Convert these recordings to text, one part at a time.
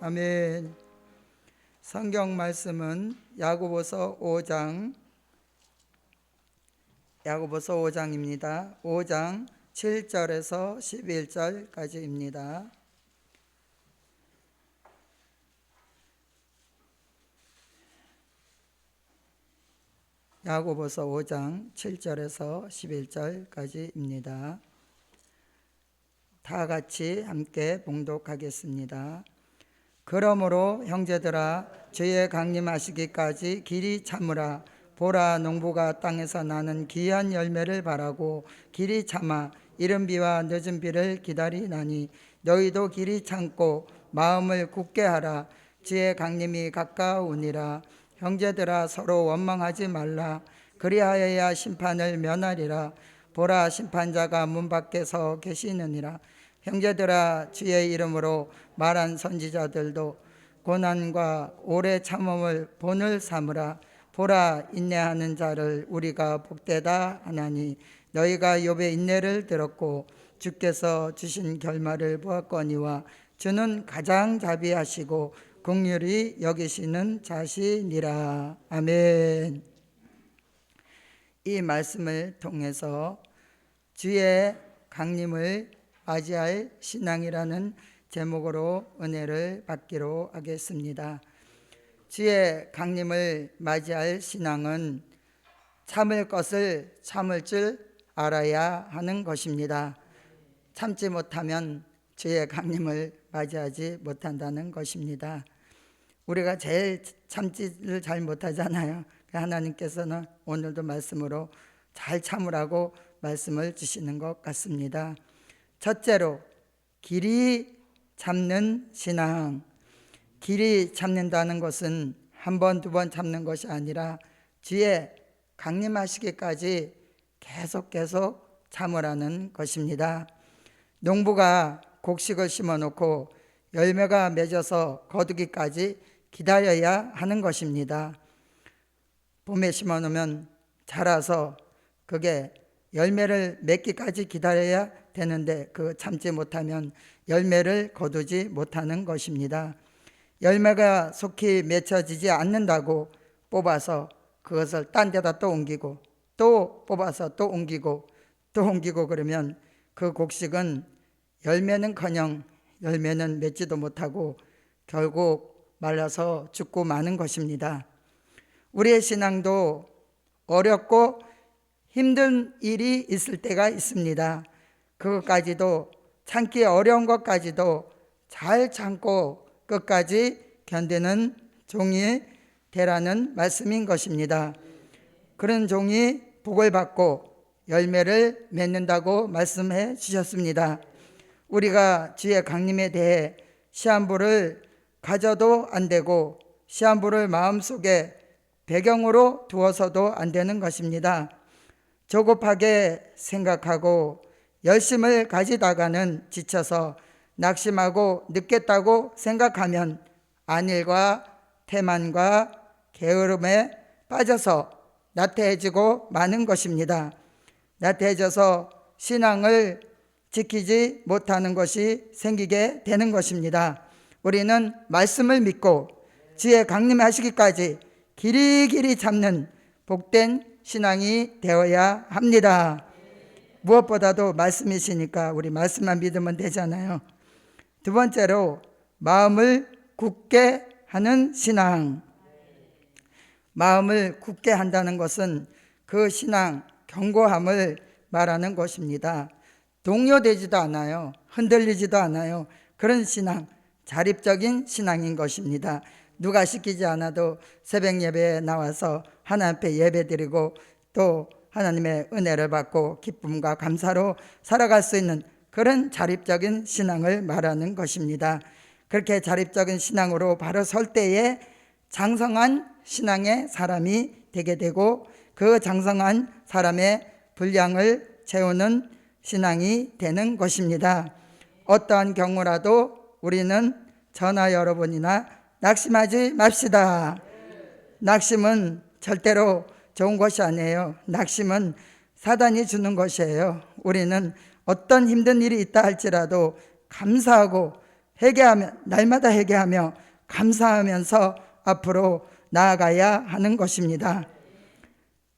아멘. 성경 말씀은 야고보서 5장입니다. 5장 7절에서 11절까지입니다. 야고보서 5장 7절에서 11절까지입니다. 다 같이 함께 봉독하겠습니다. 그러므로 형제들아 주의 강림하시기까지 길이 참으라. 보라, 농부가 땅에서 나는 귀한 열매를 바라고 길이 참아 이른 비와 늦은 비를 기다리나니 너희도 길이 참고 마음을 굳게 하라. 주의 강림이 가까우니라. 형제들아 서로 원망하지 말라. 그리하여야 심판을 면하리라. 보라, 심판자가 문 밖에서 계시느니라. 형제들아 주의 이름으로 말한 선지자들도 고난과 오래 참음을 본을 삼으라. 보라, 인내하는 자를 우리가 복되다 하나니 너희가 욥의 인내를 들었고 주께서 주신 결말을 보았거니와 주는 가장 자비하시고 긍휼히 여기시는 자시니라. 아멘. 이 말씀을 통해서 주의 강림을 맞이할 신앙이라는 제목으로 은혜를 받기로 하겠습니다. 주의 강림을 맞이할 신앙은 참을 것을 참을 줄 알아야 하는 것입니다. 참지 못하면 주의 강림을 맞이하지 못한다는 것입니다. 우리가 제일 참지를 잘 못하잖아요. 하나님께서는 오늘도 말씀으로 잘 참으라고 말씀을 주시는 것 같습니다. 첫째로 길이 참는 신앙. 길이 참는다는 것은 한 번, 두 번 참는 것이 아니라 주의 강림하시기까지 계속 참으라는 것입니다. 농부가 곡식을 심어놓고 열매가 맺어서 거두기까지 기다려야 하는 것입니다. 봄에 심어놓으면 자라서 그게 열매를 맺기까지 기다려야 되는데 그 참지 못하면 열매를 거두지 못하는 것입니다. 열매가 속히 맺혀지지 않는다고 뽑아서 그것을 딴 데다 또 옮기고 또 뽑아서 또 옮기고 그러면 그 곡식은 열매는커녕 열매는 맺지도 못하고 결국 말라서 죽고 마는 것입니다. 우리의 신앙도 어렵고 힘든 일이 있을 때가 있습니다. 그것까지도 참기 어려운 것까지도 잘 참고 끝까지 견디는 종이 되라는 말씀인 것입니다. 그런 종이 복을 받고 열매를 맺는다고 말씀해 주셨습니다. 우리가 주의 강림에 대해 시한부를 가져도 안 되고 시한부를 마음속에 배경으로 두어서도 안 되는 것입니다. 조급하게 생각하고 열심을 가지다가는 지쳐서 낙심하고 늦겠다고 생각하면 안일과 태만과 게으름에 빠져서 나태해지고 마는 것입니다. 나태해져서 신앙을 지키지 못하는 것이 생기게 되는 것입니다. 우리는 말씀을 믿고 주의 강림하시기까지 길이 참는 복된 신앙이 되어야 합니다. 무엇보다도 말씀이시니까 우리 말씀만 믿으면 되잖아요. 두 번째로 마음을 굳게 하는 신앙. 마음을 굳게 한다는 것은 그 신앙, 견고함을 말하는 것입니다. 동요되지도 않아요. 흔들리지도 않아요. 그런 신앙, 자립적인 신앙인 것입니다. 누가 시키지 않아도 새벽 예배에 나와서 하나님 앞에 예배드리고 또 하나님의 은혜를 받고 기쁨과 감사로 살아갈 수 있는 그런 자립적인 신앙을 말하는 것입니다. 그렇게 자립적인 신앙으로 바로 설 때에 장성한 신앙의 사람이 되게 되고 그 장성한 사람의 분량을 채우는 신앙이 되는 것입니다. 어떠한 경우라도 우리는 저나 여러분이나 낙심하지 맙시다. 낙심은 절대로 좋은 것이 아니에요. 낙심은 사단이 주는 것이에요. 우리는 어떤 힘든 일이 있다 할지라도 감사하고 날마다 회개하며 감사하면서 앞으로 나아가야 하는 것입니다.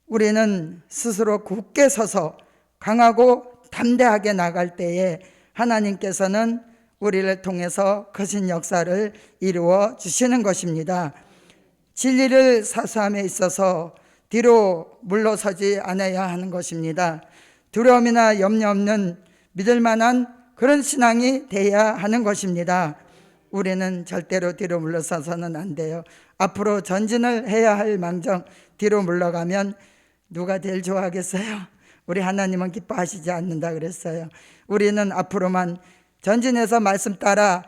우리는 스스로 굳게 서서 강하고 담대하게 나갈 때에 하나님께서는 우리를 통해서 거신 역사를 이루어 주시는 것입니다. 진리를 사수함에 있어서 뒤로 물러서지 않아야 하는 것입니다. 두려움이나 염려 없는 믿을 만한 그런 신앙이 돼야 하는 것입니다. 우리는 절대로 뒤로 물러서서는 안 돼요. 앞으로 전진을 해야 할 망정 뒤로 물러가면 누가 제일 좋아하겠어요? 우리 하나님은 기뻐하시지 않는다 그랬어요. 우리는 앞으로만 전진해서 말씀 따라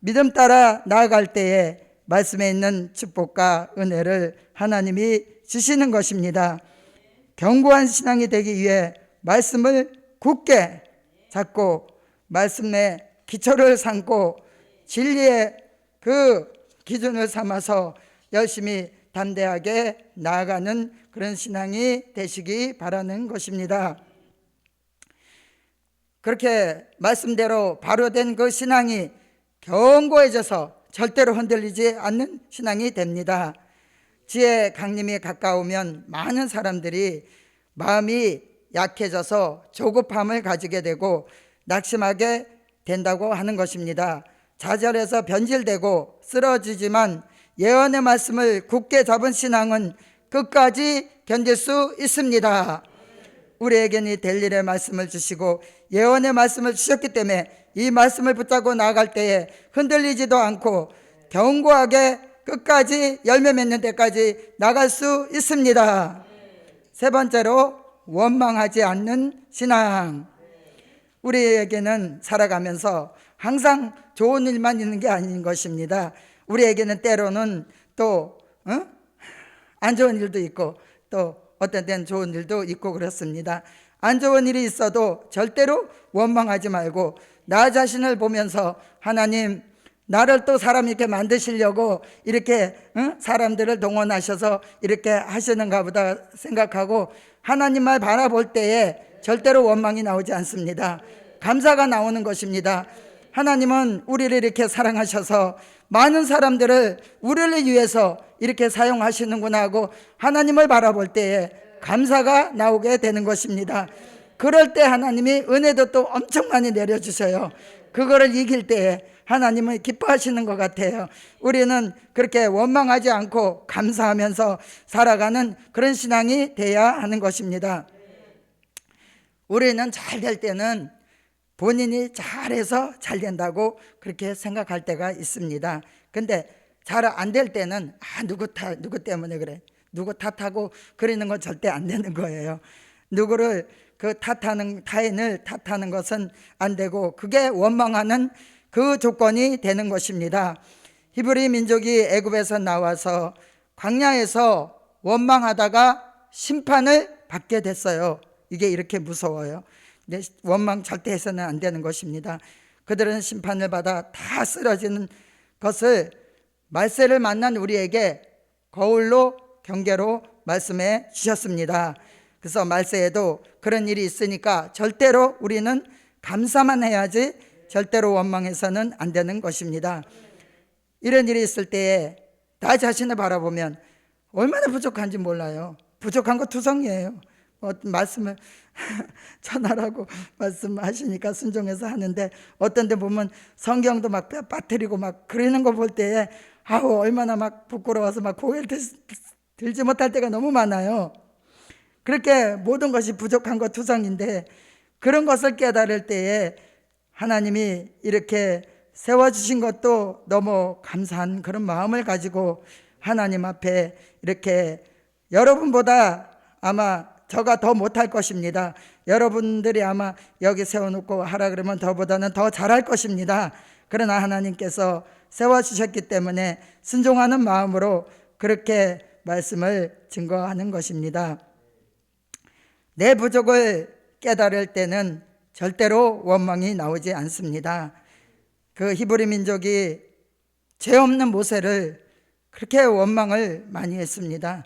믿음 따라 나아갈 때에 말씀에 있는 축복과 은혜를 하나님이 주시는 것입니다. 견고한 신앙이 되기 위해 말씀을 굳게 잡고 말씀의 기초를 삼고 진리의 그 기준을 삼아서 열심히 담대하게 나아가는 그런 신앙이 되시기 바라는 것입니다. 그렇게 말씀대로 바로 된 그 신앙이 견고해져서 절대로 흔들리지 않는 신앙이 됩니다. 지혜 강림이 가까우면 많은 사람들이 마음이 약해져서 조급함을 가지게 되고 낙심하게 된다고 하는 것입니다. 좌절해서 변질되고 쓰러지지만 예언의 말씀을 굳게 잡은 신앙은 끝까지 견딜 수 있습니다. 우리에게는 이 될 일의 말씀을 주시고 예언의 말씀을 주셨기 때문에 이 말씀을 붙잡고 나아갈 때에 흔들리지도 않고 견고하게 끝까지 열매 맺는 데까지 나갈 수 있습니다. 세 번째로 원망하지 않는 신앙. 우리에게는 살아가면서 항상 좋은 일만 있는 게 아닌 것입니다. 우리에게는 때로는 또 안 좋은 일도 있고 또 어떤 때는 좋은 일도 있고 그렇습니다. 안 좋은 일이 있어도 절대로 원망하지 말고 나 자신을 보면서 하나님, 나를 또 사람 이렇게 만드시려고 이렇게 사람들을 동원하셔서 이렇게 하시는가 보다 생각하고 하나님 말 바라볼 때에 절대로 원망이 나오지 않습니다. 감사가 나오는 것입니다. 하나님은 우리를 이렇게 사랑하셔서 많은 사람들을 우리를 위해서 이렇게 사용하시는구나 하고 하나님을 바라볼 때에 감사가 나오게 되는 것입니다. 그럴 때 하나님이 은혜도 또 엄청 많이 내려주셔요. 그거를 이길 때에 하나님은 기뻐하시는 것 같아요. 우리는 그렇게 원망하지 않고 감사하면서 살아가는 그런 신앙이 돼야 하는 것입니다. 우리는 잘 될 때는 본인이 잘해서 잘 된다고 그렇게 생각할 때가 있습니다. 근데 잘 안 될 때는 누구 때문에 그래, 누구 탓하고 그러는 건 절대 안 되는 거예요. 누구를 타인을 탓하는 것은 안 되고 그게 원망하는 그 조건이 되는 것입니다. 히브리 민족이 애굽에서 나와서 광야에서 원망하다가 심판을 받게 됐어요. 이게 이렇게 무서워요. 원망 절대 해서는 안 되는 것입니다. 그들은 심판을 받아 다 쓰러지는 것을 말세를 만난 우리에게 거울로 경계로 말씀해 주셨습니다. 그래서 말세에도 그런 일이 있으니까 절대로 우리는 감사만 해야지 절대로 원망해서는 안 되는 것입니다. 이런 일이 있을 때에 나 자신을 바라보면 얼마나 부족한지 몰라요. 부족한 거 투성이에요. 말씀을 전하라고 말씀하시니까 순종해서 하는데 어떤 데 보면 성경도 막 빠뜨리고 막 그러는 거 볼 때에 얼마나 막 부끄러워서 막 고개를 들지 못할 때가 너무 많아요. 그렇게 모든 것이 부족한 것 투성인데 그런 것을 깨달을 때에 하나님이 이렇게 세워주신 것도 너무 감사한 그런 마음을 가지고 하나님 앞에 이렇게 여러분보다 아마 저가 더 못할 것입니다. 여러분들이 아마 여기 세워놓고 하라 그러면 저보다는 더 잘할 것입니다. 그러나 하나님께서 세워주셨기 때문에 순종하는 마음으로 그렇게 말씀을 증거하는 것입니다. 내 부족을 깨달을 때는 절대로 원망이 나오지 않습니다. 그 히브리 민족이 죄 없는 모세를 그렇게 원망을 많이 했습니다.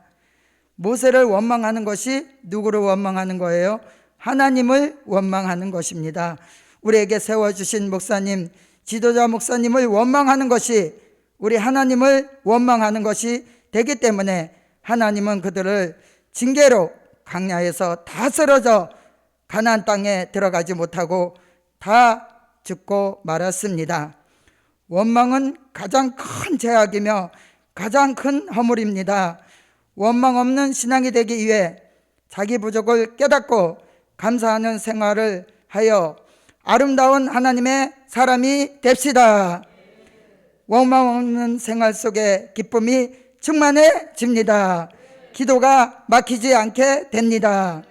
모세를 원망하는 것이 누구를 원망하는 거예요? 하나님을 원망하는 것입니다. 우리에게 세워주신 목사님, 지도자 목사님을 원망하는 것이 우리 하나님을 원망하는 것이 되기 때문에 하나님은 그들을 징계로 광야에서 다 쓰러져 가나안 땅에 들어가지 못하고 다 죽고 말았습니다. 원망은 가장 큰 죄악이며 가장 큰 허물입니다. 원망 없는 신앙이 되기 위해 자기 부족을 깨닫고 감사하는 생활을 하여 아름다운 하나님의 사람이 됩시다. 원망 없는 생활 속에 기쁨이 충만해집니다. 기도가 막히지 않게 됩니다.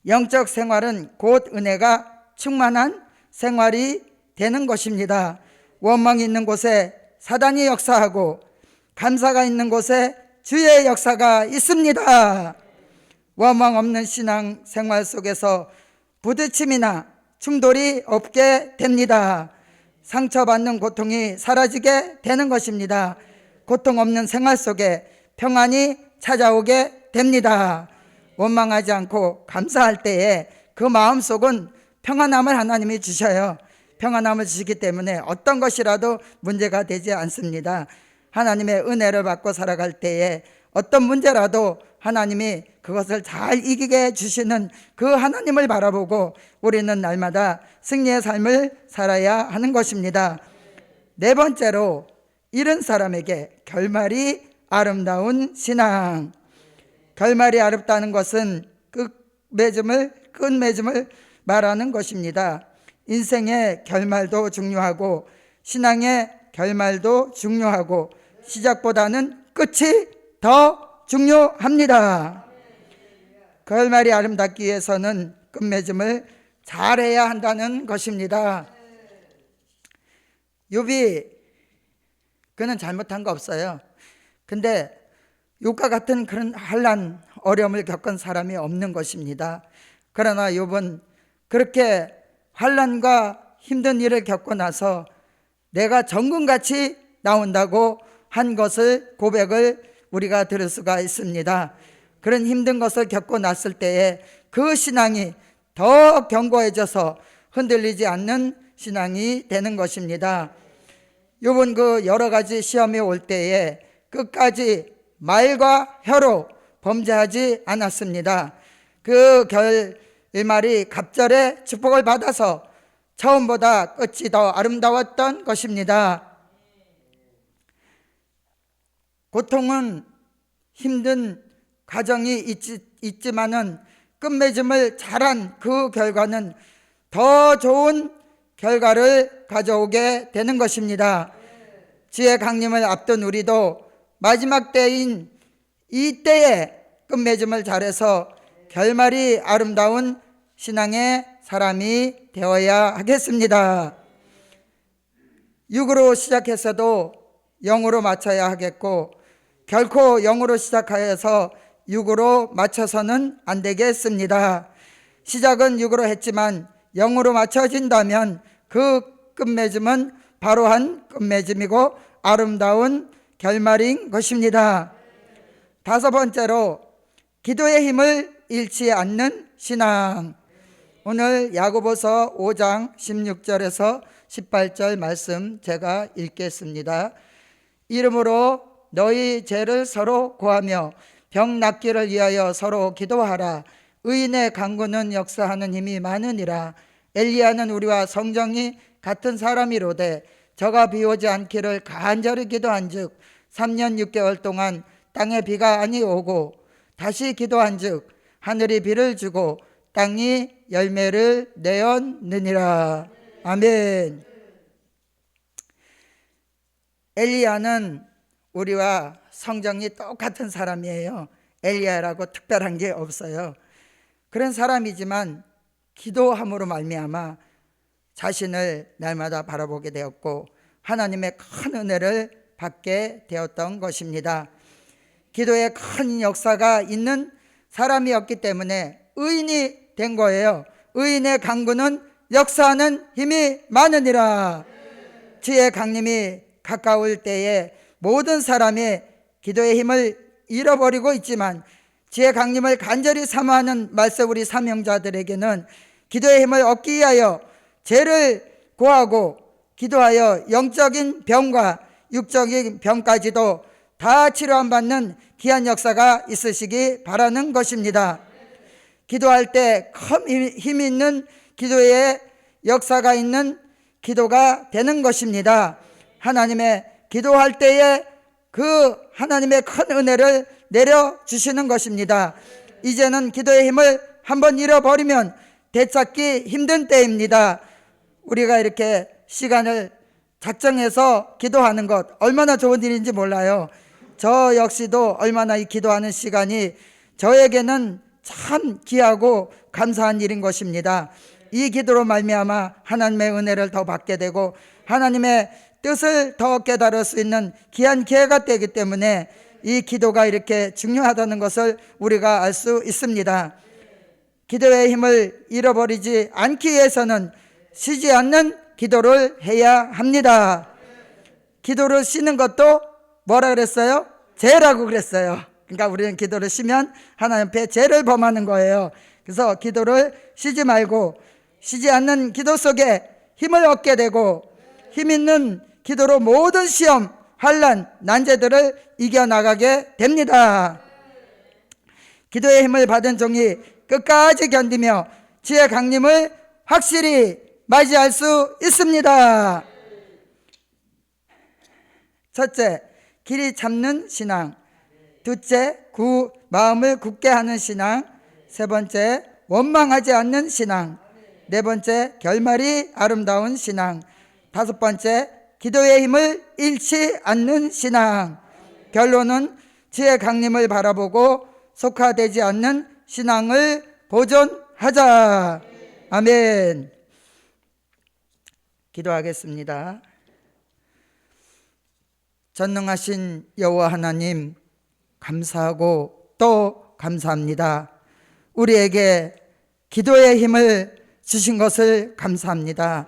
영적 생활은 곧 은혜가 충만한 생활이 되는 것입니다. 원망이 있는 곳에 사단이 역사하고 감사가 있는 곳에 주의 역사가 있습니다. 원망 없는 신앙 생활 속에서 부딪힘이나 충돌이 없게 됩니다. 상처받는 고통이 사라지게 되는 것입니다. 고통 없는 생활 속에 평안이 찾아오게 됩니다. 원망하지 않고 감사할 때에 그 마음속은 평안함을 하나님이 주셔요. 평안함을 주시기 때문에 어떤 것이라도 문제가 되지 않습니다. 하나님의 은혜를 받고 살아갈 때에 어떤 문제라도 하나님이 그것을 잘 이기게 해주시는 그 하나님을 바라보고 우리는 날마다 승리의 삶을 살아야 하는 것입니다. 네 번째로, 이런 사람에게 결말이 아름다운 신앙. 결말이 아름다는 것은 끝맺음을 말하는 것입니다. 인생의 결말도 중요하고 신앙의 결말도 중요하고 시작보다는 끝이 더 중요합니다. 결말이 아름답기 위해서는 끝맺음을 잘해야 한다는 것입니다. 욥이 그는 잘못한 거 없어요. 근데 욥과 같은 그런 환난, 어려움을 겪은 사람이 없는 것입니다. 그러나 욥은 그렇게 환난과 힘든 일을 겪고 나서 내가 정금같이 나온다고 한 것을 고백을 우리가 들을 수가 있습니다. 그런 힘든 것을 겪고 났을 때에 그 신앙이 더 견고해져서 흔들리지 않는 신앙이 되는 것입니다. 욥은 그 여러 가지 시험이 올 때에 끝까지 말과 혀로 범죄하지 않았습니다. 그 결말이 갑절의 축복을 받아서 처음보다 끝이 더 아름다웠던 것입니다. 고통은 힘든 과정이 있지만은 끝맺음을 잘한 그 결과는 더 좋은 결과를 가져오게 되는 것입니다. 주의 강림을 앞둔 우리도 마지막 때인 이 때에 끝맺음을 잘해서 결말이 아름다운 신앙의 사람이 되어야 하겠습니다. 육으로 시작해서도 영으로 마쳐야 하겠고 결코 영으로 시작하여서 육으로 맞춰서는 안 되겠습니다. 시작은 육으로 했지만 영으로 맞춰진다면 그 끝맺음은 바로한 끝맺음이고 아름다운 결말인 것입니다. 다섯 번째로, 기도의 힘을 잃지 않는 신앙. 오늘 야고보서 5장 16절에서 18절 말씀 제가 읽겠습니다. 이러므로 너희 죄를 서로 고하며 병 낫기를 위하여 서로 기도하라. 의인의 간구는 역사하는 힘이 많으니라. 엘리야는 우리와 성정이 같은 사람이로되 저가 비 오지 않기를 간절히 기도한즉 3년 6개월 동안 땅에 비가 아니 오고 다시 기도한즉 하늘이 비를 주고 땅이 열매를 내었느니라. 아멘. 엘리야는 우리와 성정이 똑같은 사람이에요. 엘리야라고 특별한 게 없어요. 그런 사람이지만 기도함으로 말미암아 자신을 날마다 바라보게 되었고 하나님의 큰 은혜를 받게 되었던 것입니다. 기도에 큰 역사가 있는 사람이었기 때문에 의인이 된 거예요. 의인의 간구는 역사하는 힘이 많으니라. 주의 강림이 가까울 때에 모든 사람이 기도의 힘을 잃어버리고 있지만 주의 강림을 간절히 사모하는 말세 우리 사명자들에게는 기도의 힘을 얻기 위하여 죄를 구하고 기도하여 영적인 병과 육적인 병까지도 다 치료함 받는 귀한 역사가 있으시기 바라는 것입니다. 기도할 때 큰 힘 있는 기도의 역사가 있는 기도가 되는 것입니다. 하나님의 기도할 때에 그 하나님의 큰 은혜를 내려주시는 것입니다. 이제는 기도의 힘을 한번 잃어버리면 되찾기 힘든 때입니다. 우리가 이렇게 시간을 작정해서 기도하는 것 얼마나 좋은 일인지 몰라요. 저 역시도 얼마나 이 기도하는 시간이 저에게는 참 귀하고 감사한 일인 것입니다. 이 기도로 말미암아 하나님의 은혜를 더 받게 되고 하나님의 뜻을 더 깨달을 수 있는 귀한 기회가 되기 때문에 이 기도가 이렇게 중요하다는 것을 우리가 알 수 있습니다. 기도의 힘을 잃어버리지 않기 위해서는 쉬지 않는 기도를 해야 합니다. 기도를 쉬는 것도 뭐라 그랬어요? 죄라고 그랬어요. 그러니까 우리는 기도를 쉬면 하나님 앞에 죄를 범하는 거예요. 그래서 기도를 쉬지 말고 쉬지 않는 기도 속에 힘을 얻게 되고 힘 있는 기도로 모든 시험, 환난, 난제들을 이겨나가게 됩니다. 기도의 힘을 받은 종이 끝까지 견디며 주의 강림을 확실히 맞이할 수 있습니다. 첫째, 길이 참는 신앙. 둘째, 마음을 굳게 하는 신앙. 세 번째, 원망하지 않는 신앙. 네 번째, 결말이 아름다운 신앙. 다섯 번째, 기도의 힘을 잃지 않는 신앙. 결론은 주의 강림을 바라보고 속화되지 않는 신앙을 보존하자. 아멘. 기도하겠습니다. 전능하신 여호와 하나님, 감사하고 또 감사합니다. 우리에게 기도의 힘을 주신 것을 감사합니다.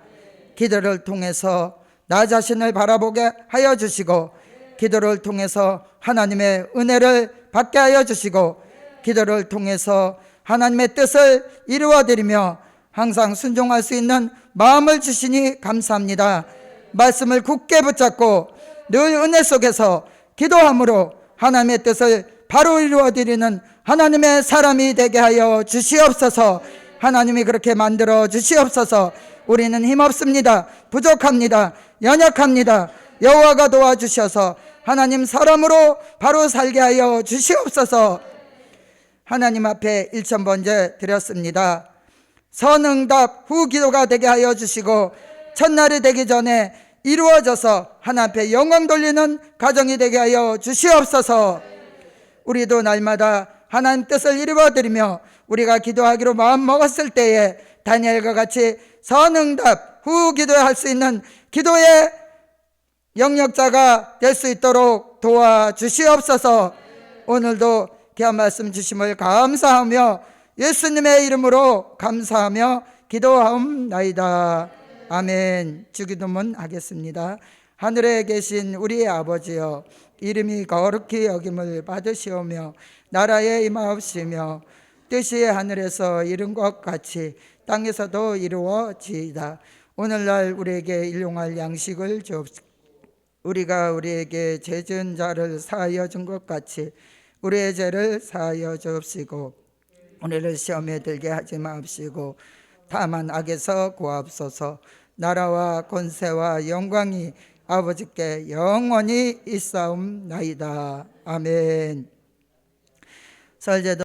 기도를 통해서 나 자신을 바라보게 하여 주시고 기도를 통해서 하나님의 은혜를 받게 하여 주시고 기도를 통해서 하나님의 뜻을 이루어드리며 항상 순종할 수 있는 마음을 주시니 감사합니다. 말씀을 굳게 붙잡고 늘 은혜 속에서 기도함으로 하나님의 뜻을 바로 이루어드리는 하나님의 사람이 되게 하여 주시옵소서. 하나님이 그렇게 만들어 주시옵소서. 우리는 힘없습니다. 부족합니다. 연약합니다. 여호와가 도와주셔서 하나님 사람으로 바로 살게 하여 주시옵소서. 하나님 앞에 일천번제 드렸습니다. 선응답 후 기도가 되게 하여 주시고 첫날이 되기 전에 이루어져서 하나님 앞에 영광 돌리는 가정이 되게 하여 주시옵소서. 우리도 날마다 하나님 뜻을 이루어드리며 우리가 기도하기로 마음 먹었을 때에 다니엘과 같이 선응답 후 기도할 수 있는 기도의 영역자가 될 수 있도록 도와주시옵소서. 오늘도 귀한 말씀 주심을 감사하며 예수님의 이름으로 감사하며 기도하옵나이다. 아멘. 주기도문 하겠습니다. 하늘에 계신 우리의 아버지여, 이름이 거룩히 여김을 받으시오며 나라에 임하옵시며 뜻이 하늘에서 이룬 것 같이 땅에서도 이루어지이다. 오늘날 우리에게 일용할 양식을 주옵소서. 우리가 우리에게 죄 지은 자를 사하여 준 것 같이 우리의 죄를 사하여 주옵시고 우리를 시험에 들게 하지 마옵시고 다만 악에서 구하옵소서. 나라와 권세와 영광이 아버지께 영원히 있사옵나이다. 아멘. 설제도